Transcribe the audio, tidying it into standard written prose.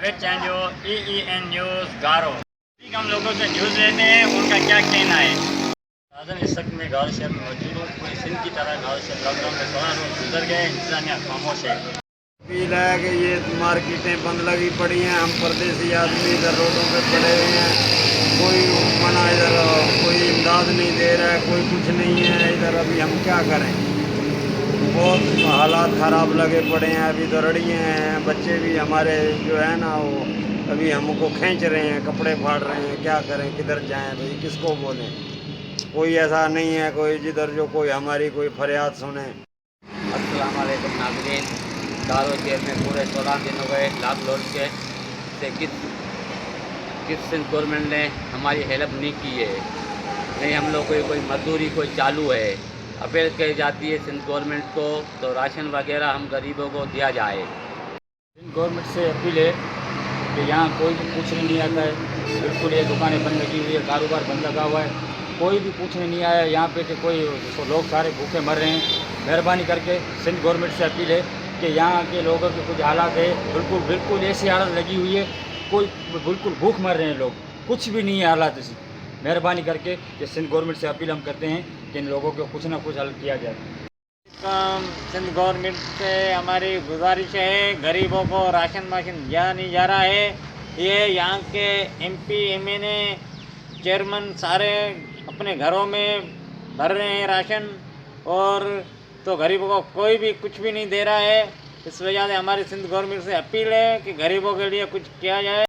Javed चांजो, EEN news गारो। हम लोगों से न्यूज़ लेते हैं, उनका क्या कहना है। राजन इस वक्त में गारो शहर में मौजूद हूँ। पूरी सिंध की तरह गारो शहर लॉकडाउन में 16 रोज गुजर गए, इंतजामिया खामोश है। फील है कि ये मार्केटें बंद लगी पड़ी हैं, हम परदेसी आदमी इधर रोडों पे पड़े हुए हैं। कोई मना इधर कोई इमदाद नहीं दे रहा है, कोई कुछ नहीं है इधर। अभी हम क्या करें, बहुत हालात ख़राब लगे पड़े हैं। अभी तो रड़िए हैं, बच्चे भी हमारे जो है ना वो अभी हमको खींच रहे हैं, कपड़े फाड़ रहे हैं। क्या करें, किधर जाएं भाई, किसको बोलें। कोई ऐसा नहीं है कोई जिधर जो कोई हमारी कोई फरियाद सुने। अस्सलाम वालेकुम नाज़रीन। गारो शहर में पूरे 16 दिन हो गए लॉकडाउन से किस सिंध गवर्नमेंट ने हमारी हेल्प नहीं की है। नहीं हम लोग कोई मजदूरी कोई चालू है। अपील की जाती है सिंध गवर्नमेंट को तो राशन वगैरह हम गरीबों को दिया जाए। सिंध गवर्नमेंट से अपील है कि यहाँ कोई भी पूछने नहीं आता है। बिल्कुल ये दुकानें बंद लगी हुई है, कारोबार बंद लगा हुआ है, कोई भी पूछने नहीं आया यहाँ पे कि कोई लोग सारे भूखे मर रहे हैं। मेहरबानी करके सिंध गवर्नमेंट से अपील है कि यहाँ के लोगों के कुछ हालात है, बिल्कुल ऐसी हालत लगी हुई है, कोई बिल्कुल भूख मर रहे हैं लोग, कुछ भी नहीं है हालात ऐसी। मेहरबानी करके कि सिंध गवर्नमेंट से अपील हम करते हैं कि इन लोगों को कुछ ना कुछ हल किया जाए। सिंध गवर्नमेंट से हमारी गुजारिश है, गरीबों को राशन वाशन दिया नहीं जा रहा है। ये यहाँ के MP MNA चेयरमैन सारे अपने घरों में भर रहे हैं राशन, और तो गरीबों को कोई भी कुछ भी नहीं दे रहा है। इस वजह से हमारी सिंध गवर्नमेंट से अपील है कि गरीबों के लिए कुछ किया जाए।